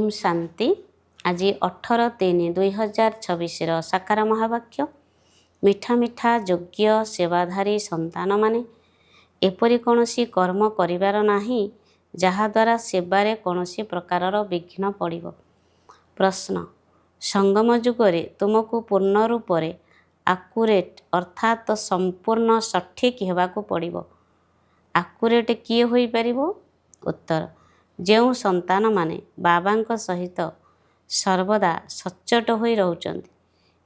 ओम शांति। आज 18/3/2026 साकार महावाक्य। मिठा मिठा योग्य सेवाधारी संतान माने एपरी कौनसी कर्म करिवार नाही जहाद्वारा सेवारे कौनसी प्रकारर विघ्न पड़िबो। प्रश्न, संगम जुगरे तुमको पूर्ण रूपरे आकुरेट अर्थात संपूर्ण सठिक हेबाकू पड़िबो। आकुरेट किए होई परिबो? उत्तर, ଯେଉଁ ସନ୍ତାନମାନେ ବାବାଙ୍କ ସହିତ ସର୍ବଦା ସଚ୍ଚୋଟ ହୋଇ ରହୁଛନ୍ତି,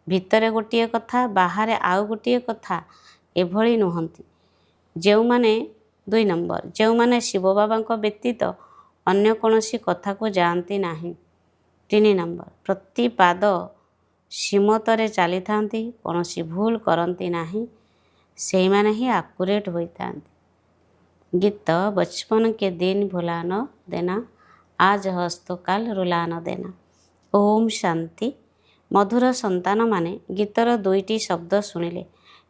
ଭିତରେ ଗୋଟିଏ କଥା ବାହାରେ ଆଉ ଗୋଟିଏ କଥା ଏଭଳି ନୁହନ୍ତି। 2 ନମ୍ବର, ଯେଉଁମାନେ ଶିବ ବାବାଙ୍କ ବ୍ୟତୀତ ଅନ୍ୟ କୌଣସି କଥାକୁ ଯାଆନ୍ତି ନାହିଁ। 3 ନମ୍ବର, ପ୍ରତି ପାଦ ସୀମତରେ ଚାଲିଥାନ୍ତି, କୌଣସି ଭୁଲ କରନ୍ତି ନାହିଁ, ସେଇମାନେ ହିଁ ଆକୁରେଟ୍ ହୋଇଥାନ୍ତି। गीत बचपन के दिन भुला न देना, आज हस तो काल रुला न देना। ओम शांति। मधुर संतान माने गीतर 2टी शब्द शुणिले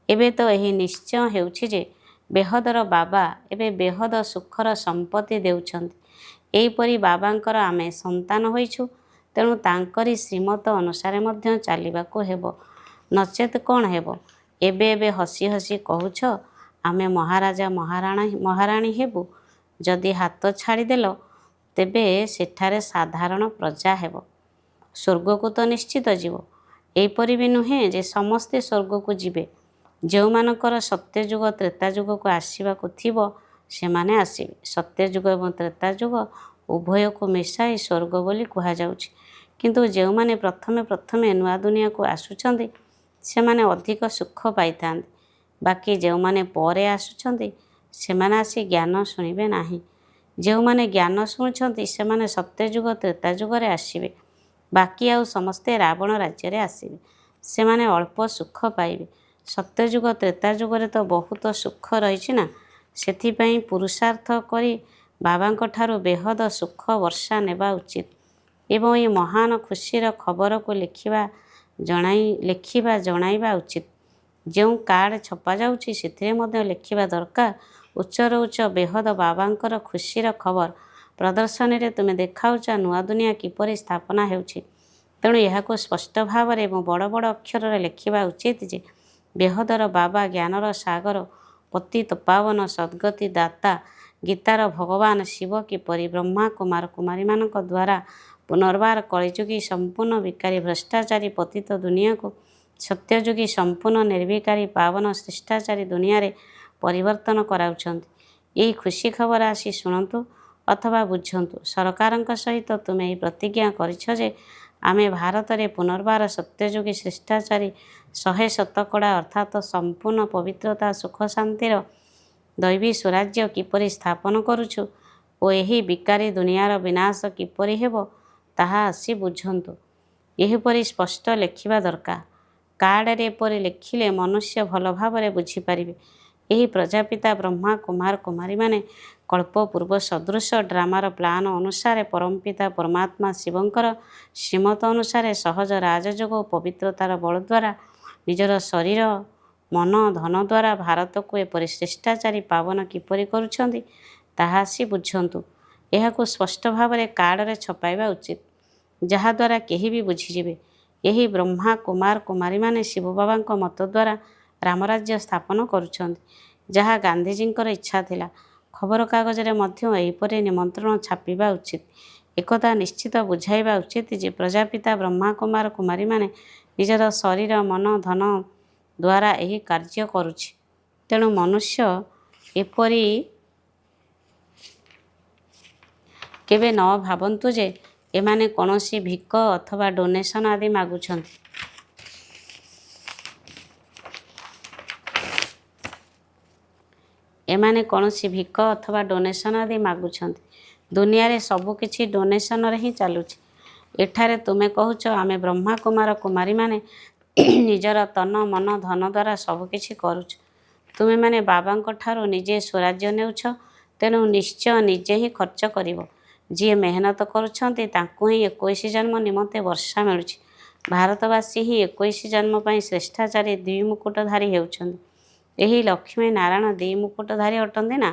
एबे तो यही निश्चय हेउछि जे बेहदर बाबा एबे बेहद सुखर संपत्ति देउछन्ति। एहीपरि बाबांकर आमे संतान होइछु, तेणु तांकरी श्रीमत अनुसार मध्य चालिबाको हेबो, नचेत कोण हेबो। एबे एबे हसी हसी कहूछ आमे महाराजा महाराणी हेबु, जदि हाथ छाड़ीदेल तेबे सेठारे साधारण प्रजा हेब, स्वर्ग को तो निश्चित जीव। एहीपरि भी नुहे जे समस्ते स्वर्ग को जीवे। जोउमानकर सत्ययुग त्रेतायुग को आसीबाकू थिबो सेमाने आसीबे। सत्ययुग एवं त्रेतायुग उभय को मिसाई स्वर्ग बोली कहा जाउछि। किंतु जोउमाने प्रथमे नुआ दुनिया को आसुछन्ति सेमाने अधिक सुख पाइथान्ति। बाकी जोउमाने परे आसुछन्ति सेमाने आसी ज्ञान शुणिबे नाही। जोउमाने ज्ञान शुणुछन्ति सेमाने सत्ययुग त्रेतायुग रे आसीबे। बाकी आउ समस्ते रावण राज्य रे आसीबे, सेमाने अल्प सुख पाइबे। सत्ययुग त्रेतायुग रे तो बहुत सुख रहिछि ना, सेथिपई पुरुषार्थ करी बाबांक ठारू बेहद सुख वर्षा नेबा उचित एवं ये महान खुशीर खबर को लिखिबा जणाइबा उचित। जो कार्ड छपा जाउछि सेथिरे मध्य लिखिबा दरकार उच्चर उच्च बेहद बाबांकर खुशीर खबर प्रदर्शन रे तुमे देखाउछ नुआ दुनिया किपरि स्थापना हेउछि। तेणु एहाको स्पष्ट भाव एवं बड़ बड़ अक्षर लिखिबा उचित जे बेहदर बाबा ज्ञानर सागर पतित पावन सद्गति दाता गीतार भगवान शिव किपरि ब्रह्मा कुमार कुमारी मानक द्वारा पुनर्बार कलिजुगी संपूर्ण विकारी भ्रष्टाचारी पतित दुनिया को सत्ययुगी संपूर्ण निर्विकारी पावन श्रेष्ठाचारी दुनिया रे परिवर्तन कराउछन्ति। यही खुशी खबर आसी शुणन्तु अथवा बुझन्तु। सरकारଙ୍କ सहित तुमे ଏହି प्रतिज्ञा କରିଛ ଯେ ଆମେ ଭାରତରେ ପୁନର୍ବାର ସତ୍ୟଯୁଗୀ ଶ୍ରେଷ୍ଠାଚାରୀ 100% ଅର୍ଥାତ ସମ୍ପୂର୍ଣ୍ଣ ପବିତ୍ରତା ସୁଖ ଶାନ୍ତିର ଦୈବୀ ସ୍ୱରାଜ୍ୟ କିପରି ସ୍ଥାପନ କରୁଛୁ ଓ ଏହି ବିକାରୀ ଦୁନିଆର ବିନାଶ କିପରି ହେବ ତାହା ଆସି ବୁଝନ୍ତୁ। ଏହିପରି ସ୍ପଷ୍ଟ ଲେଖିବା ଦରକାର। କାର୍ଡ଼ରେ ଏପରି ଲେଖିଲେ ମନୁଷ୍ୟ ଭଲ ଭାବରେ ବୁଝିପାରିବେ। ଏହି ପ୍ରଜାପିତା ବ୍ରହ୍ମା କୁମାର କୁମାରୀମାନେ କଳ୍ପ ପୂର୍ବ ସଦୃଶ ଡ୍ରାମାର ପ୍ଲାନ ଅନୁସାରେ ପରମପିତା ପରମାତ୍ମା ଶିବଙ୍କର ଶ୍ରୀମତ ଅନୁସାରେ ସହଜ ରାଜଯୋଗ ଓ ପବିତ୍ରତାର ବଳ ଦ୍ୱାରା ନିଜର ଶରୀର ମନ ଧନ ଦ୍ୱାରା ଭାରତକୁ ଏପରି ଶ୍ରେଷ୍ଠାଚାରୀ ପାବନ କିପରି କରୁଛନ୍ତି ତାହା ଆସି ବୁଝନ୍ତୁ। ଏହାକୁ ସ୍ପଷ୍ଟ ଭାବରେ କାର୍ଡ଼ରେ ଛପାଇବା ଉଚିତ, ଯାହାଦ୍ୱାରା କେହି ବି ବୁଝିଯିବେ। ଏହି ବ୍ରହ୍ମା କୁମାର କୁମାରୀମାନେ ଶିବ ବାବାଙ୍କ ମତ ଦ୍ୱାରା ରାମରାଜ୍ୟ ସ୍ଥାପନ କରୁଛନ୍ତି, ଯାହା ଗାନ୍ଧୀଜୀଙ୍କର ଇଚ୍ଛା ଥିଲା। ଖବରକାଗଜରେ ମଧ୍ୟ ଏହିପରି ନିମନ୍ତ୍ରଣ ଛାପିବା ଉଚିତ। ଏକଥା ନିଶ୍ଚିତ ବୁଝାଇବା ଉଚିତ ଯେ ପ୍ରଜାପିତା ବ୍ରହ୍ମା କୁମାର କୁମାରୀମାନେ ନିଜର ଶରୀର ମନ ଧନ ଦ୍ୱାରା ଏହି କାର୍ଯ୍ୟ କରୁଛି। ତେଣୁ ମନୁଷ୍ୟ ଏପରି କେବେ ନ ଭାବନ୍ତୁ ଯେ ଏମାନେ କୌଣସି ଭିକ ଅଥବା ଡୋନେସନ ଆଦି ମାଗୁଛନ୍ତି। ଏମାନେ କୌଣସି ଭିକ ଅଥବା ଡୋନେସନ ଆଦି ମାଗୁଛନ୍ତି। ଦୁନିଆରେ ସବୁକିଛି ଡୋନେସନରେ ହିଁ ଚାଲୁଛି। ଏଠାରେ ତୁମେ କହୁଛ ଆମେ ବ୍ରହ୍ମା କୁମାର କୁମାରୀମାନେ ନିଜର ତନ ମନ ଧନ ଦ୍ୱାରା ସବୁକିଛି କରୁଛୁ। ତୁମେମାନେ ବାବାଙ୍କ ଠାରୁ ନିଜେ ସ୍ୱରାଜ୍ୟ ନେଉଛ, ତେଣୁ ନିଶ୍ଚୟ ନିଜେ ହିଁ ଖର୍ଚ୍ଚ କରିବ। ଯିଏ ମେହନତ କରୁଛନ୍ତି ତାଙ୍କୁ ହିଁ 21 ଜନ୍ମ ନିମନ୍ତେ ବର୍ଷା ମିଳୁଛି। ଭାରତବାସୀ ହିଁ 21 ଜନ୍ମ ପାଇଁ ଶ୍ରେଷ୍ଠାଚାରୀ ଦ୍ୱିମୁକୁଟଧାରୀ ହେଉଛନ୍ତି। ଏହି ଲକ୍ଷ୍ମୀ ନାରାୟଣ ଦ୍ୱିମୁକୁଟଧାରୀ ଅଟନ୍ତି ନା?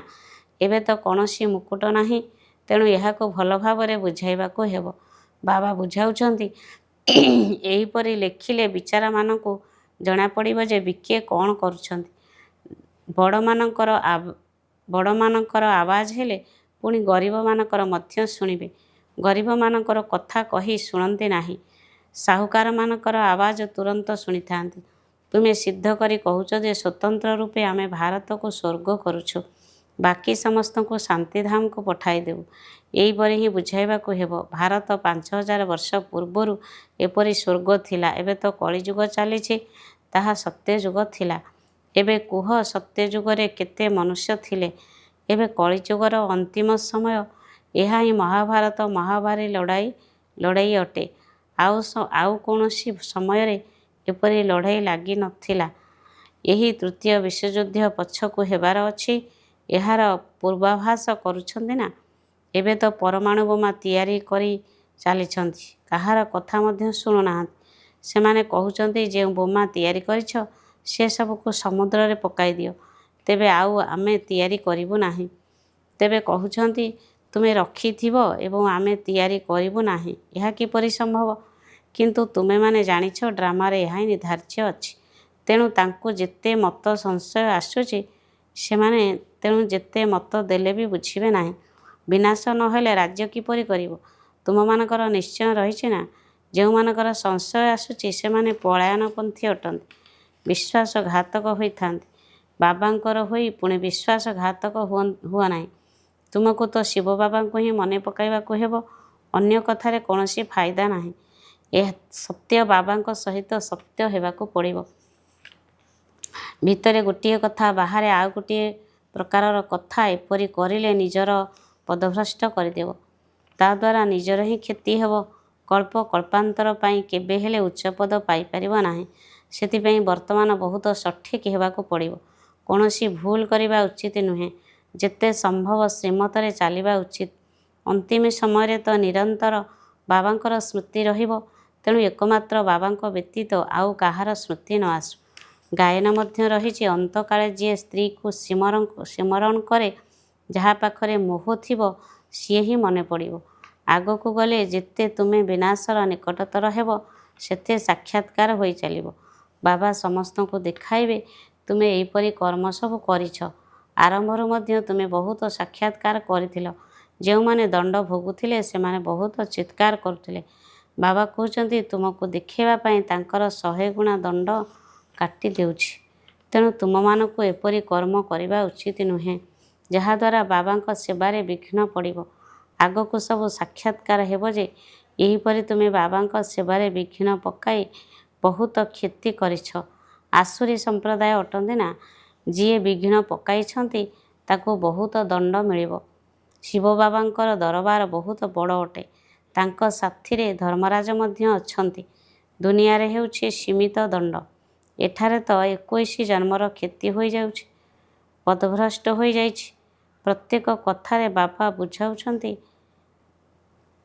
ଏବେ ତ କୌଣସି ମୁକୁଟ ନାହିଁ, ତେଣୁ ଏହାକୁ ଭଲ ଭାବରେ ବୁଝାଇବାକୁ ହେବ। ବାବା ବୁଝାଉଛନ୍ତି ଏହିପରି ଲେଖିଲେ ବିଚାରାମାନଙ୍କୁ ଜଣାପଡ଼ିବ ଯେ ବିକିଏ କ'ଣ କରୁଛନ୍ତି। ବଡ଼ମାନଙ୍କର ଆବାଜ ହେଲେ ପୁଣି ଗରିବମାନଙ୍କର ମଧ୍ୟ ଶୁଣିବେ। ଗରିବମାନଙ୍କର କଥା କହି ଶୁଣନ୍ତି ନାହିଁ। ସାହୁକାରମାନଙ୍କର ଆବାଜ ତୁରନ୍ତ ଶୁଣିଥାନ୍ତି। ତୁମେ ସିଦ୍ଧ କରି କହୁଛ ଯେ ସ୍ୱତନ୍ତ୍ର ରୂପେ ଆମେ ଭାରତକୁ ସ୍ୱର୍ଗ କରୁଛୁ, ବାକି ସମସ୍ତଙ୍କୁ ଶାନ୍ତିଧାମକୁ ପଠାଇ ଦେବୁ। ଏହିପରି ହିଁ ବୁଝାଇବାକୁ ହେବ। ଭାରତ 5000 ବର୍ଷ ପୂର୍ବରୁ ଏପରି ସ୍ୱର୍ଗ ଥିଲା। ଏବେ ତ କଳିଯୁଗ ଚାଲିଛି, ତାହା ସତ୍ୟଯୁଗ ଥିଲା। ଏବେ କୁହ, ସତ୍ୟଯୁଗରେ କେତେ ମନୁଷ୍ୟ ଥିଲେ? ଏବେ କଳିଯୁଗର ଅନ୍ତିମ ସମୟ। ଏହା ହିଁ ମହାଭାରତ ମହାଭାରୀ ଲଢ଼ାଇ ଅଟେ। ଆଉ କୌଣସି ସମୟରେ ଏପରି ଲଢ଼ାଇ ଲାଗି ନଥିଲା। ଏହି ତୃତୀୟ ବିଶ୍ୱଯୁଦ୍ଧ ପଛକୁ ହେବାର ଅଛି, ଏହାର ପୂର୍ବାଭାସ କରୁଛନ୍ତି ନା? ଏବେ ତ ପରମାଣୁ ବୋମା ତିଆରି କରି ଚାଲିଛନ୍ତି, କାହାର କଥା ମଧ୍ୟ ଶୁଣୁନାହାନ୍ତି। ସେମାନେ କହୁଛନ୍ତି ଯେଉଁ ବୋମା ତିଆରି କରିଛ ସେସବୁକୁ ସମୁଦ୍ରରେ ପକାଇ ଦିଅ, ତେବେ ଆଉ ଆମେ ତିଆରି କରିବୁ ନାହିଁ। ତେବେ କହୁଛନ୍ତି ତୁମେ ରଖିଥିବ ଏବଂ ଆମେ ତିଆରି କରିବୁ ନାହିଁ। ଏହା କିପରି ସମ୍ଭବ? କିନ୍ତୁ ତୁମେମାନେ ଜାଣିଛ ଡ୍ରାମାରେ ଏହା ହିଁ ନିର୍ଦ୍ଧାର୍ଯ୍ୟ ଅଛି। ତେଣୁ ତାଙ୍କୁ ଯେତେ ମତ ସଂଶୟ ଆସୁଛି, ସେମାନେ ତେଣୁ ଯେତେ ମତ ଦେଲେ ବି ବୁଝିବେ ନାହିଁ। ବିନାଶ ନ ହେଲେ ରାଜ୍ୟ କିପରି କରିବ? ତୁମମାନଙ୍କର ନିଶ୍ଚୟ ରହିଛି ନା? ଯେଉଁମାନଙ୍କର ସଂଶୟ ଆସୁଛି ସେମାନେ ପଳାୟନପନ୍ଥୀ ଅଟନ୍ତି, ବିଶ୍ୱାସଘାତକ ହୋଇଥାନ୍ତି। ବାବାଙ୍କର ହୋଇ ପୁଣି ବିଶ୍ୱାସଘାତକ ହୁଅ ନାହିଁ। ତୁମକୁ ତ ଶିବ ବାବାଙ୍କୁ ହିଁ ମନେ ପକାଇବାକୁ ହେବ, ଅନ୍ୟ କଥାରେ କୌଣସି ଫାଇଦା ନାହିଁ। ଏହା ସତ୍ୟ ବାବାଙ୍କ ସହିତ ସତ୍ୟ ହେବାକୁ ପଡ଼ିବ। ଭିତରେ ଗୋଟିଏ କଥା, ବାହାରେ ଆଉ ଗୋଟିଏ ପ୍ରକାରର କଥା। ଏପରି କରିଲେ ନିଜର ପଦଭ୍ରଷ୍ଟ କରିଦେବ। ତାଦ୍ୱାରା ନିଜର ହିଁ କ୍ଷତି ହେବ। କଳ୍ପାନ୍ତର ପାଇଁ କେବେ ହେଲେ ଉଚ୍ଚପଦ ପାଇପାରିବ ନାହିଁ। ସେଥିପାଇଁ ବର୍ତ୍ତମାନ ବହୁତ ସଠିକ୍ ହେବାକୁ ପଡ଼ିବ। କୌଣସି ଭୁଲ କରିବା ଉଚିତ ନୁହେଁ। ଯେତେ ସମ୍ଭବ ଶ୍ରୀମତରେ ଚାଲିବା ଉଚିତ। ଅନ୍ତିମ ସମୟରେ ତ ନିରନ୍ତର ବାବାଙ୍କର ସ୍ମୃତି ରହିବ। ତେଣୁ ଏକମାତ୍ର ବାବାଙ୍କ ବ୍ୟତୀତ ଆଉ କାହାର ସ୍ମୃତି ନ ଆସୁ। ଗାୟନ ମଧ୍ୟ ରହିଛି, ଅନ୍ତକାଳେ ଯିଏ ସ୍ତ୍ରୀକୁ ସ୍ମରଣ କରେ, ଯାହା ପାଖରେ ମୋହ ଥିବ ସିଏ ହିଁ ମନେ ପଡ଼ିବ। ଆଗକୁ ଗଲେ ଯେତେ ତୁମେ ବିନାଶର ନିକଟତର ହେବ, ସେତେ ସାକ୍ଷାତକାର ହୋଇ ଚାଲିବ। ବାବା ସମସ୍ତଙ୍କୁ ଦେଖାଇବେ ତୁମେ ଏହିପରି କର୍ମ ସବୁ କରିଛ। ଆରମ୍ଭରୁ ମଧ୍ୟ ତୁମେ ବହୁତ ସାକ୍ଷାତକାର କରିଥିଲ। ଯେଉଁମାନେ ଦଣ୍ଡ ଭୋଗୁଥିଲେ ସେମାନେ ବହୁତ ଚିତ୍କାର କରୁଥିଲେ। ବାବା କହୁଛନ୍ତି ତୁମକୁ ଦେଖାଇବା ପାଇଁ ତାଙ୍କର 100 ଗୁଣା ଦଣ୍ଡ କାଟି ଦେଉଛି। ତେଣୁ ତୁମମାନଙ୍କୁ ଏପରି କର୍ମ କରିବା ଉଚିତ ନୁହେଁ, ଯାହାଦ୍ୱାରା ବାବାଙ୍କ ସେବାରେ ବିଘ୍ନ ପଡ଼ିବ। ଆଗକୁ ସବୁ ସାକ୍ଷାତକାର ହେବ ଯେ ଏହିପରି ତୁମେ ବାବାଙ୍କ ସେବାରେ ବିଘ୍ନ ପକାଇ ବହୁତ କ୍ଷତି କରିଛ। ଆସୁରୀ ସମ୍ପ୍ରଦାୟ ଅଟନ୍ତି ନା? ଯିଏ ବିଘ୍ନ ପକାଇଛନ୍ତି ତାକୁ ବହୁତ ଦଣ୍ଡ ମିଳିବ। ଶିବ ବାବାଙ୍କର ଦରବାର ବହୁତ ବଡ଼ ଅଟେ। ତାଙ୍କ ସାଥିରେ ଧର୍ମରାଜ ମଧ୍ୟ ଅଛନ୍ତି। ଦୁନିଆରେ ହେଉଛି ସୀମିତ ଦଣ୍ଡ। ଏଠାରେ ତ 21 ଜନ୍ମର କ୍ଷତି ହୋଇଯାଉଛି, ପଦଭ୍ରଷ୍ଟ ହୋଇଯାଇଛି। ପ୍ରତ୍ୟେକ କଥାରେ ବାବା ବୁଝାଉଛନ୍ତି।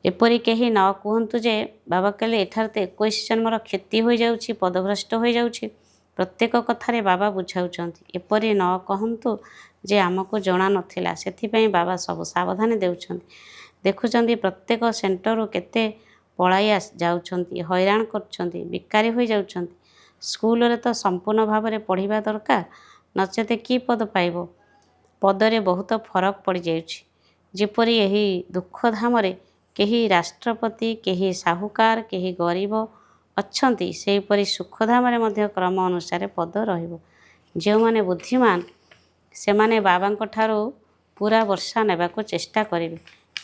ଏପରି କେହି ନ କୁହନ୍ତୁ ଯେ ବାବା କହିଲେ ଏଠାରେ ତ 21 ଜନ୍ମର କ୍ଷତି ହୋଇଯାଉଛି, ପଦଭ୍ରଷ୍ଟ ହୋଇଯାଉଛି। ପ୍ରତ୍ୟେକ କଥାରେ ବାବା ବୁଝାଉଛନ୍ତି। ଏପରି ନ କହନ୍ତୁ ଯେ ଆମକୁ ଜଣା ନଥିଲା। ସେଥିପାଇଁ ବାବା ସବୁ ସାବଧାନ ଦେଉଛନ୍ତି। ଦେଖୁଛନ୍ତି ପ୍ରତ୍ୟେକ ସେଣ୍ଟରରୁ କେତେ ପଳାଇ ଯାଉଛନ୍ତି, ହଇରାଣ କରୁଛନ୍ତି, ବେକାରୀ ହୋଇଯାଉଛନ୍ତି। ସ୍କୁଲରେ ତ ସମ୍ପୂର୍ଣ୍ଣ ଭାବରେ ପଢ଼ିବା ଦରକାର, ନଚେତ କି ପଦ ପାଇବ? ପଦରେ ବହୁତ ଫରକ ପଡ଼ିଯାଉଛି। ଯେପରି ଏହି ଦୁଃଖଧାମରେ କେହି ରାଷ୍ଟ୍ରପତି, କେହି ସାହୁକାର, କେହି ଗରିବ ଅଛନ୍ତି, ସେହିପରି ସୁଖଧାମରେ ମଧ୍ୟ କ୍ରମ ଅନୁସାରେ ପଦ ରହିବ। ଯେଉଁମାନେ ବୁଦ୍ଧିମାନ ସେମାନେ ବାବାଙ୍କ ଠାରୁ ପୁରା ବର୍ଷା ନେବାକୁ ଚେଷ୍ଟା କରିବେ।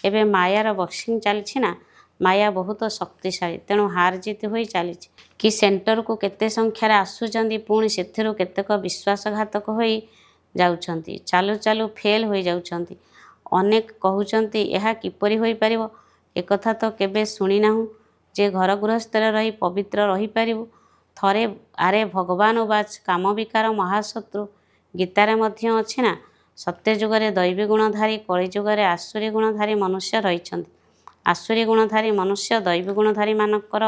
ଏବେ ମାୟାର ବକ୍ସିଂ ଚାଲିଛି ନା? ମାୟା ବହୁତ ଶକ୍ତିଶାଳୀ, ତେଣୁ ହାର ଜିତ ହୋଇ ଚାଲିଛି। କି ସେଣ୍ଟରକୁ କେତେ ସଂଖ୍ୟାରେ ଆସୁଛନ୍ତି, ପୁଣି ସେଥିରୁ କେତେକ ବିଶ୍ୱାସଘାତକ ହୋଇ ଯାଉଛନ୍ତି, ଚାଲୁ ଚାଲୁ ଫେଲ୍ ହୋଇଯାଉଛନ୍ତି। ଅନେକ କହୁଛନ୍ତି ଏହା କିପରି ହୋଇପାରିବ? ଏକଥା ତ କେବେ ଶୁଣିନାହୁଁ ଯେ ଘର ଗୃହସ୍ଥରେ ରହି ପବିତ୍ର ରହିପାରିବୁ। ଥରେ ଆରେ ଭଗବାନ ଉବାଚ କାମବିକାର ମହାଶତ୍ରୁ, ଗୀତାରେ ମଧ୍ୟ ଅଛି ନା? ସତ୍ୟଯୁଗରେ ଦୈବୀ ଗୁଣଧାରୀ, କଳିଯୁଗରେ ଆସୁରୀ ଗୁଣଧାରୀ ମନୁଷ୍ୟ ରହିଛନ୍ତି। ଆସୁରୀ ଗୁଣଧାରୀ ମନୁଷ୍ୟ ଦୈବୀ ଗୁଣଧାରୀମାନଙ୍କର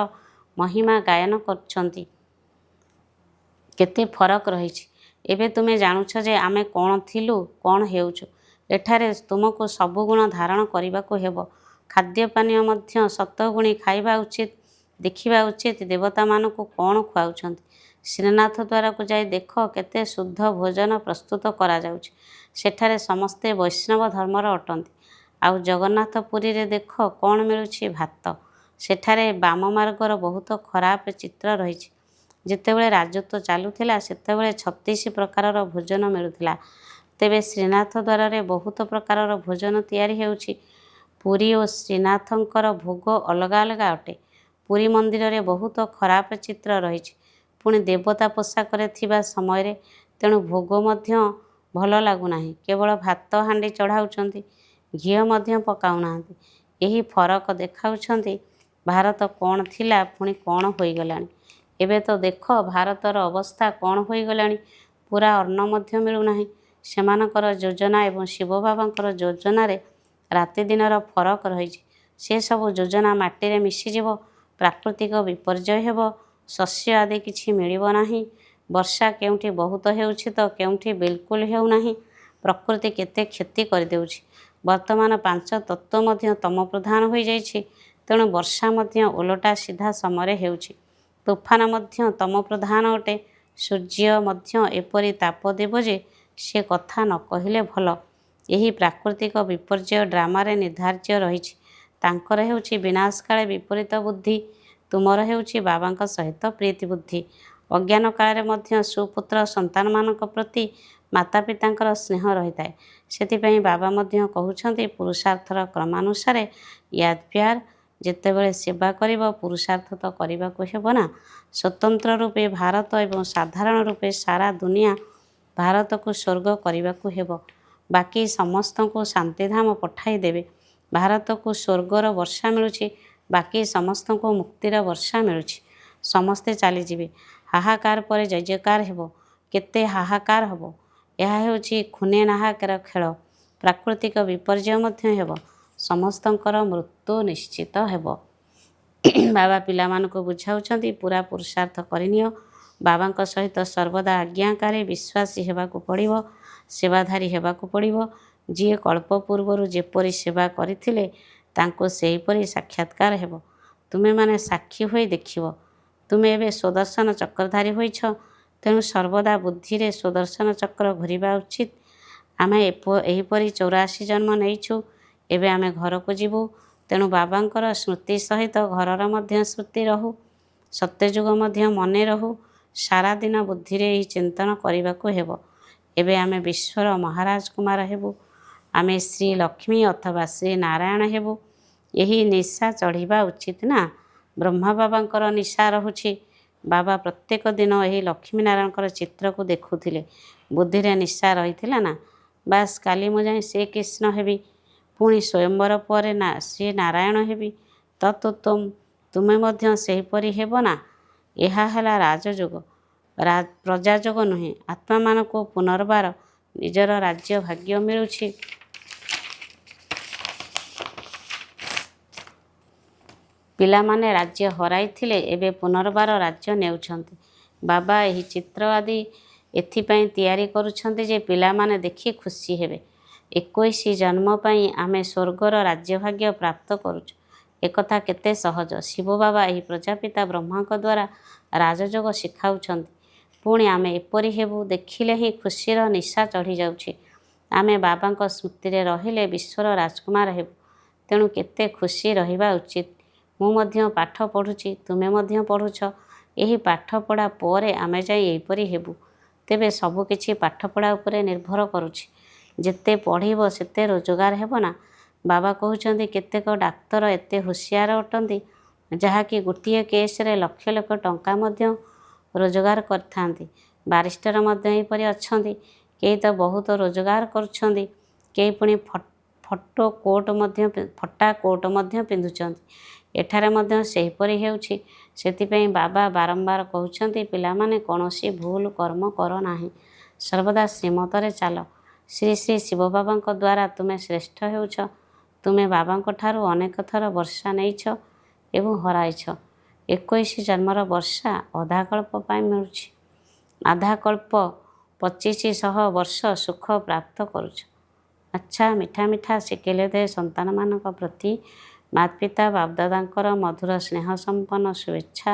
ମହିମା ଗାୟନ କରୁଛନ୍ତି। କେତେ ଫରକ ରହିଛି। ଏବେ ତୁମେ ଜାଣୁଛ ଯେ ଆମେ କ'ଣ ଥିଲୁ, କ'ଣ ହେଉଛୁ। ଏଠାରେ ତୁମକୁ ସବୁ ଗୁଣ ଧାରଣ କରିବାକୁ ହେବ, ଖାଦ୍ୟ ପାନୀୟ ମଧ୍ୟ ସତଗୁଣି ଖାଇବା ଉଚିତ, ଦେଖିବା ଉଚିତ ଦେବତାମାନଙ୍କୁ କ'ଣ ଖୁଆଉଛନ୍ତି। ଶ୍ରୀନାଥ ଦ୍ୱାରକୁ ଯାଇ ଦେଖ କେତେ ଶୁଦ୍ଧ ଭୋଜନ ପ୍ରସ୍ତୁତ କରାଯାଉଛି। ସେଠାରେ ସମସ୍ତେ ବୈଷ୍ଣବ ଧର୍ମର ଅଟନ୍ତି। ଆଉ ଜଗନ୍ନାଥ ପୁରୀରେ ଦେଖ କ'ଣ ମିଳୁଛି, ଭାତ। ସେଠାରେ ବାମମାର୍ଗର ବହୁତ ଖରାପ ଚିତ୍ର ରହିଛି। ଯେତେବେଳେ ରାଜତ୍ୱ ଚାଲୁଥିଲା ସେତେବେଳେ 36 ପ୍ରକାରର ଭୋଜନ ମିଳୁଥିଲା। ତେବେ ଶ୍ରୀନାଥ ଦ୍ୱାରରେ ବହୁତ ପ୍ରକାରର ଭୋଜନ ତିଆରି ହେଉଛି। ପୁରୀ ଓ ଶ୍ରୀନାଥଙ୍କର ଭୋଗ ଅଲଗା ଅଲଗା ଅଟେ। ପୁରୀ ମନ୍ଦିରରେ ବହୁତ ଖରାପ ଚିତ୍ର ରହିଛି। ପୁଣି ଦେବତା ପୋଷାକରେ ଥିବା ସମୟରେ ତେଣୁ ଭୋଗ ମଧ୍ୟ ଭଲ ଲାଗୁନାହିଁ। କେବଳ ଭାତ ହାଣ୍ଡି ଚଢ଼ାଉଛନ୍ତି, ଘିଅ ମଧ୍ୟ ପକାଉନାହାନ୍ତି। ଏହି ଫରକ ଦେଖାଉଛନ୍ତି ଭାରତ କ'ଣ ଥିଲା ପୁଣି କ'ଣ ହୋଇଗଲାଣି। ଏବେ ତ ଦେଖ ଭାରତର ଅବସ୍ଥା କ'ଣ ହୋଇଗଲାଣି। ପୁରା ଅନ୍ନ ମଧ୍ୟ ମିଳୁନାହିଁ। ସେମାନଙ୍କର ଯୋଜନା ଏବଂ ଶିବ ବାବାଙ୍କର ଯୋଜନାରେ ରାତି ଦିନର ଫରକ ରହିଛି। ସେସବୁ ଯୋଜନା ମାଟିରେ ମିଶିଯିବ, ପ୍ରାକୃତିକ ବିପର୍ଯ୍ୟୟ ହେବ, ଶସ୍ୟ ଆଦି କିଛି ମିଳିବ ନାହିଁ। ବର୍ଷା କେଉଁଠି ବହୁତ ହେଉଛି ତ କେଉଁଠି ବିଲକୁଲ ହେଉନାହିଁ। ପ୍ରକୃତି କେତେ କ୍ଷତି କରିଦେଉଛି। ବର୍ତ୍ତମାନ 5 ତତ୍ତ୍ୱ ମଧ୍ୟ ତମ ପ୍ରଧାନ ହୋଇଯାଇଛି। ତେଣୁ ବର୍ଷା ମଧ୍ୟ ଓଲଟା ସିଧା ସମୟରେ ହେଉଛି। ତୋଫାନ ମଧ୍ୟ ତମ ପ୍ରଧାନ ଅଟେ। ସୂର୍ଯ୍ୟ ମଧ୍ୟ ଏପରି ତାପ ଦେବ ଯେ ସେ କଥା ନ କହିଲେ ଭଲ। ଏହି ପ୍ରାକୃତିକ ବିପର୍ଯ୍ୟୟ ଡ୍ରାମାରେ ନିର୍ଦ୍ଧାର୍ଯ୍ୟ ରହିଛି। ତାଙ୍କର ହେଉଛି ବିନାଶକାଳେ ବିପରୀତ ବୁଦ୍ଧି, ତୁମର ହେଉଛି ବାବାଙ୍କ ସହିତ ପ୍ରୀତି ବୁଦ୍ଧି। ଅଜ୍ଞାନ କାଳରେ ମଧ୍ୟ ସୁପୁତ୍ର ସନ୍ତାନମାନଙ୍କ ପ୍ରତି ମାତା ପିତାଙ୍କର ସ୍ନେହ ରହିଥାଏ। ସେଥିପାଇଁ ବାବା ମଧ୍ୟ କହୁଛନ୍ତି ପୁରୁଷାର୍ଥର କ୍ରମାନୁସାରେ ୟାଦ୍ ପ୍ୟାର। ଯେତେବେଳେ ସେବା କରିବ ପୁରୁଷାର୍ଥ ତ କରିବାକୁ ହେବ ନା। ସ୍ୱତନ୍ତ୍ର ରୂପେ ଭାରତ ଏବଂ ସାଧାରଣ ରୂପେ ସାରା ଦୁନିଆ ଭାରତକୁ ସ୍ୱର୍ଗ କରିବାକୁ ହେବ। ବାକି ସମସ୍ତଙ୍କୁ ଶାନ୍ତିଧାମ ପଠାଇ ଦେବେ। ଭାରତକୁ ସ୍ୱର୍ଗର ବର୍ଷା ମିଳୁଛି, ବାକି ସମସ୍ତଙ୍କୁ ମୁକ୍ତିର ବର୍ଷା ମିଳୁଛି। ସମସ୍ତେ ଚାଲିଯିବେ। ହାହାକାର ପରେ ଜୟ ଜୟକାର ହେବ। କେତେ ହାହାକାର ହେବ। ଏହା ହେଉଛି ଖୁନେ ନାହାକର ଖେଳ। ପ୍ରାକୃତିକ ବିପର୍ଯ୍ୟୟ ମଧ୍ୟ ହେବ। ସମସ୍ତଙ୍କର ମୃତ୍ୟୁ ନିଶ୍ଚିତ ହେବ। ବାବା ପିଲାମାନଙ୍କୁ ବୁଝାଉଛନ୍ତି ପୁରା ପୁରୁଷାର୍ଥ କରିନିଅ। ବାବାଙ୍କ ସହିତ ସର୍ବଦା ଆଜ୍ଞାକାରୀ ବିଶ୍ୱାସୀ ହେବାକୁ ପଡ଼ିବ, ସେବାଧାରୀ ହେବାକୁ ପଡ଼ିବ। ଯିଏ କଳ୍ପ ପୂର୍ବରୁ ଯେପରି ସେବା କରିଥିଲେ ତାଙ୍କୁ ସେହିପରି ସାକ୍ଷାତକାର ହେବ। ତୁମେମାନେ ସାକ୍ଷୀ ହୋଇ ଦେଖିବ। ତୁମେ ଏବେ ସ୍ୱଦର୍ଶନ ଚକ୍ରଧାରୀ ହୋଇଛ, ତେଣୁ ସର୍ବଦା ବୁଦ୍ଧିରେ ସ୍ୱଦର୍ଶନ ଚକ୍ର ଘୂରିବା ଉଚିତ। ଆମେ ଏହିପରି 84 ଜନ୍ମ ନେଇଛୁ। ଏବେ ଆମେ ଘରକୁ ଯିବୁ। ତେଣୁ ବାବାଙ୍କର ସ୍ମୃତି ସହିତ ଘରର ମଧ୍ୟ ସ୍ମୃତି ରହୁ, ସତ୍ୟଯୁଗ ମଧ୍ୟ ମନେ ରହୁ। ସାରାଦିନ ବୁଦ୍ଧିରେ ଏହି ଚିନ୍ତନ କରିବାକୁ ହେବ। ଏବେ ଆମେ ବିଶ୍ୱର ମହାରାଜ କୁମାର ହେବୁ। ଆମେ ଶ୍ରୀ ଲକ୍ଷ୍ମୀ ଅଥବା ଶ୍ରୀ ନାରାୟଣ ହେବୁ। ଏହି ନିଶା ଚଢ଼ିବା ଉଚିତ ନା। ବ୍ରହ୍ମା ବାବାଙ୍କର ନିଶା ରହୁଛି। ବାବା ପ୍ରତ୍ୟେକ ଦିନ ଏହି ଲକ୍ଷ୍ମୀ ନାରାୟଣଙ୍କର ଚିତ୍ରକୁ ଦେଖୁଥିଲେ। ବୁଦ୍ଧିରେ ନିଶା ରହିଥିଲା ନା। ବାସ୍ କାଲି ମୁଁ ଯାଇ ଶ୍ରୀକୃଷ୍ଣ ହେବି, ପୁଣି ସ୍ୱୟଂବର ପରେ ଶ୍ରୀ ନାରାୟଣ ହେବି। ତତୋତ୍ତମ ତୁମେ ମଧ୍ୟ ସେହିପରି ହେବ ନା। ଏହା ହେଲା ରାଜଯୋଗ, ପ୍ରଜାଯୋଗ ନୁହେଁ। ଆତ୍ମାମାନଙ୍କୁ ପୁନର୍ବାର ନିଜର ରାଜ୍ୟ ଭାଗ୍ୟ ମିଳୁଛି। ପିଲାମାନେ ରାଜ୍ୟ ହରାଇଥିଲେ, ଏବେ ପୁନର୍ବାର ରାଜ୍ୟ ନେଉଛନ୍ତି। ବାବା ଏହି ଚିତ୍ର ଆଦି ଏଥିପାଇଁ ତିଆରି କରୁଛନ୍ତି ଯେ ପିଲାମାନେ ଦେଖି ଖୁସି ହେବେ। 21 ଜନ୍ମ ପାଇଁ ଆମେ ସ୍ୱର୍ଗର ରାଜ୍ୟଭାଗ୍ୟ ପ୍ରାପ୍ତ କରୁଛୁ। ଏକଥା କେତେ ସହଜ। ଶିବ ବାବା ଏହି ପ୍ରଜାପିତା ବ୍ରହ୍ମାଙ୍କ ଦ୍ୱାରା ରାଜଯୋଗ ଶିଖାଉଛନ୍ତି। ପୁଣି ଆମେ ଏପରି ହେବୁ। ଦେଖିଲେ ହିଁ ଖୁସିର ନିଶା ଚଢ଼ିଯାଉଛି। ଆମେ ବାବାଙ୍କ ସ୍ମୃତିରେ ରହିଲେ ବିଶ୍ୱର ରାଜକୁମାର ହେବୁ। ତେଣୁ କେତେ ଖୁସି ରହିବା ଉଚିତ। ମୁଁ ମଧ୍ୟ ପାଠ ପଢ଼ୁଛି, ତୁମେ ମଧ୍ୟ ପଢ଼ୁଛ। ଏହି ପାଠପଢ଼ା ପରେ ଆମେ ଯାଇ ଏହିପରି ହେବୁ। ତେବେ ସବୁକିଛି ପାଠପଢ଼ା ଉପରେ ନିର୍ଭର କରୁଛି। ଯେତେ ପଢ଼ିବ ସେତେ ରୋଜଗାର ହେବ ନା। ବାବା କହୁଛନ୍ତି କେତେକ ଡାକ୍ତର ଏତେ ହୁସିଆର ଅଟନ୍ତି ଯାହାକି ଗୋଟିଏ କେସ୍ରେ ଲକ୍ଷ ଲକ୍ଷ ଟଙ୍କା ମଧ୍ୟ ରୋଜଗାର କରିଥାନ୍ତି। ବାରିଷ୍ଟର ମଧ୍ୟ ଏହିପରି ଅଛନ୍ତି। କେହି ତ ବହୁତ ରୋଜଗାର କରୁଛନ୍ତି। କେହି ପୁଣି ଫଟା କୋଟ୍ ମଧ୍ୟ ପିନ୍ଧୁଛନ୍ତି। ଏଠାରେ ମଧ୍ୟ ସେହିପରି ହେଉଛି। ସେଥିପାଇଁ ବାବା ବାରମ୍ବାର କହୁଛନ୍ତି ପିଲାମାନେ କୌଣସି ଭୁଲ କର୍ମ କର ନାହିଁ। ସର୍ବଦା ଶ୍ରୀମତରେ ଚାଲ। ଶ୍ରୀ ଶ୍ରୀ ଶିବ ବାବାଙ୍କ ଦ୍ୱାରା ତୁମେ ଶ୍ରେଷ୍ଠ ହେଉଛ। ତୁମେ ବାବାଙ୍କ ଠାରୁ ଅନେକ ଥର ବର୍ଷା ନେଇଛ ଏବଂ ହରାଇଛ। 21 ଜନ୍ମର ବର୍ଷା ଅଧାକଳ୍ପ ପାଇଁ ମିଳୁଛି। ଆଧାକଳ୍ପ 2500 ବର୍ଷ ସୁଖ ପ୍ରାପ୍ତ କରୁଛ। ଆଚ୍ଛା, ମିଠା ମିଠା ଶିକେଲେ ଦେ ସନ୍ତାନମାନଙ୍କ ପ୍ରତି ମାତା ପିତା ବାପଦାଦାଙ୍କର ମଧୁର ସ୍ନେହ ସମ୍ପନ୍ନ ଶୁଭେଚ୍ଛା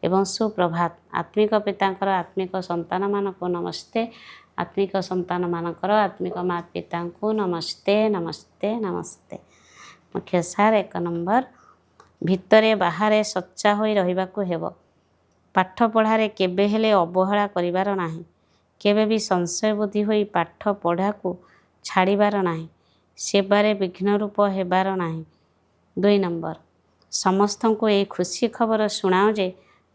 ଏବଂ ସୁପ୍ରଭାତ। ଆତ୍ମିକ ପିତାଙ୍କର ଆତ୍ମିକ ସନ୍ତାନମାନଙ୍କୁ ନମସ୍ତେ। ଆତ୍ମିକ ସନ୍ତାନମାନଙ୍କର ଆତ୍ମିକ ମାତା ପିତାଙ୍କୁ ନମସ୍ତେ ନମସ୍ତେ ନମସ୍ତେ। ମୁଖ୍ୟ ସାର୍ 1 ନମ୍ବର, ଭିତରେ ବାହାରେ ସଚ୍ଚା ହୋଇ ରହିବାକୁ ହେବ। ପାଠ ପଢ଼ାରେ କେବେ ହେଲେ ଅବହେଳା କରିବାର ନାହିଁ। କେବେ ବି ସଂଶୟ ବୁଦ୍ଧି ହୋଇ ପାଠ ପଢ଼ାକୁ ଛାଡ଼ିବାର ନାହିଁ। ସେବାରେ ବିଘ୍ନରୂପ ହେବାର ନାହିଁ। 2 ନମ୍ବର, ସମସ୍ତଙ୍କୁ ଏହି ଖୁସି ଖବର ଶୁଣାଅ ଯେ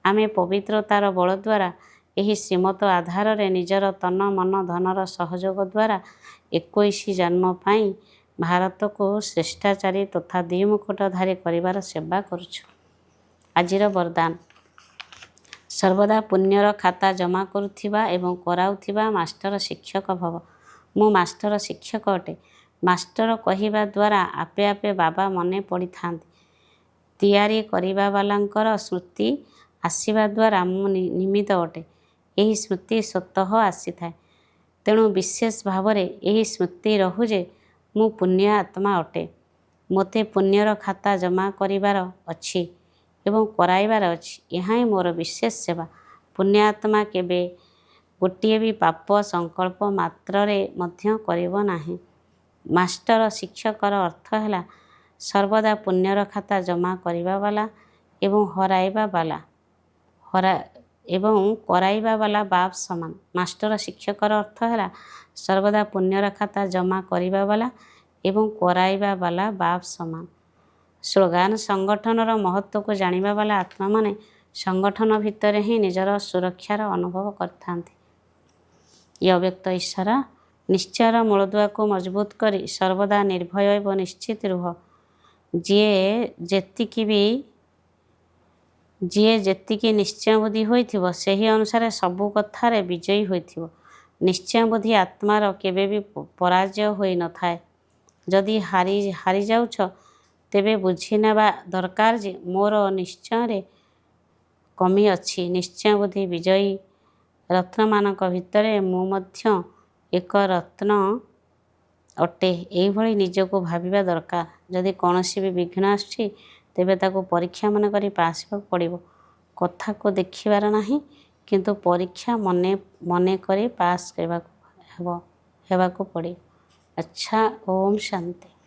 ଆମେ ପବିତ୍ରତାର ବଳ ଦ୍ୱାରା ଏହି ଶ୍ରୀମତ ଆଧାରରେ ନିଜର ତନ ମନ ଧନର ସହଯୋଗ ଦ୍ୱାରା 21 ଜନ୍ମ ପାଇଁ ଭାରତକୁ ଶ୍ରେଷ୍ଠାଚାରୀ ତଥା ଦ୍ୱିମୁକୁଟଧାରୀ କରିବାର ସେବା କରୁଛୁ। ଆଜିର ବରଦାନ, ସର୍ବଦା ପୁଣ୍ୟର ଖାତା ଜମା କରୁଥିବା ଏବଂ କରାଉଥିବା ମାଷ୍ଟର ଶିକ୍ଷକ ଭବ। ମୁଁ ମାଷ୍ଟର ଶିକ୍ଷକ ଅଟେ। ମାଷ୍ଟର କହିବା ଦ୍ୱାରା ଆପେ ଆପେ ବାବା ମନେ ପଡ଼ିଥାନ୍ତି। ତିଆରି କରିବାବାଲାଙ୍କର ସ୍ମୃତି ଆସିବା ଦ୍ୱାରା ମୁଁ ନିମିତ୍ତ ଅଟେ। ଏହି ସ୍ମୃତି ସ୍ୱତଃ ଆସିଥାଏ। ତେଣୁ ବିଶେଷ ଭାବରେ ଏହି ସ୍ମୃତି ରହୁ ଯେ ମୁଁ ପୁଣ୍ୟ ଆତ୍ମା ଅଟେ। ମୋତେ ପୁଣ୍ୟର ଖାତା ଜମା କରିବାର ଅଛି ଏବଂ କରାଇବାର ଅଛି। ଏହା ହିଁ ମୋର ବିଶେଷ ସେବା। ପୁଣ୍ୟ ଆତ୍ମା କେବେ ଗୋଟିଏ ବି ପାପ ସଂକଳ୍ପ ମାତ୍ରରେ ମଧ୍ୟ କରିବ ନାହିଁ। ମାଷ୍ଟର ଶିକ୍ଷକର ଅର୍ଥ ହେଲା ସର୍ବଦା ପୁଣ୍ୟର ଖାତା ଜମା କରିବା ବାଲା ଏବଂ କରାଇବା ବାଲା ବାପ ସମାନ। ମାଷ୍ଟର ଶିକ୍ଷକର ଅର୍ଥ ହେଲା ସର୍ବଦା ପୁଣ୍ୟର ଖାତା ଜମା କରିବା ବାଲା ଏବଂ କରାଇବା ବାଲା ବାପ ସମାନ। ସ୍ଲୋଗାନ, ସଂଗଠନର ମହତ୍ତ୍ୱକୁ ଜାଣିବା ବାଲା ଆତ୍ମାମାନେ ସଂଗଠନ ଭିତରେ ହିଁ ନିଜର ସୁରକ୍ଷାର ଅନୁଭବ କରିଥାନ୍ତି। ଅବ୍ୟକ୍ତ ଈଶ୍ୱର, ନିଶ୍ଚୟର ମୂଳଦୁଆକୁ ମଜବୁତ କରି ସର୍ବଦା ନିର୍ଭୟ ଏବଂ ନିଶ୍ଚିତ ରୁହ। ଯିଏ ଯେତିକି ନିଶ୍ଚୟ ବୁଦ୍ଧି ହୋଇଥିବ ସେହି ଅନୁସାରେ ସବୁ କଥାରେ ବିଜୟୀ ହୋଇଥିବ। ନିଶ୍ଚୟ ବୁଦ୍ଧି ଆତ୍ମାର କେବେ ବି ପରାଜୟ ହୋଇନଥାଏ। ଯଦି ହାରିଯାଉଛ ତେବେ ବୁଝିନେବା ଦରକାର ଯେ ମୋର ନିଶ୍ଚୟରେ କମି ଅଛି। ନିଶ୍ଚୟ ବୁଦ୍ଧି ବିଜୟୀ ରତ୍ନମାନଙ୍କ ଭିତରେ ମୁଁ ମଧ୍ୟ ଏକ ରତ୍ନ ଅଟେ। ଏହିଭଳି ନିଜକୁ ଭାବିବା ଦରକାର। ଯଦି କୌଣସି ବି ବିଘ୍ନ ଆସୁଛି ତେବେ ତାକୁ ପରୀକ୍ଷା ମନେ କରି ପାସ୍ ହେବାକୁ ପଡ଼ିବ। କଥାକୁ ଦେଖିବାର ନାହିଁ, କିନ୍ତୁ ପରୀକ୍ଷା ମନେ କରି ପାସ୍ ହେବାକୁ ପଡ଼ିବ। ଆଚ୍ଛା, ଓମ୍ ଶାନ୍ତି।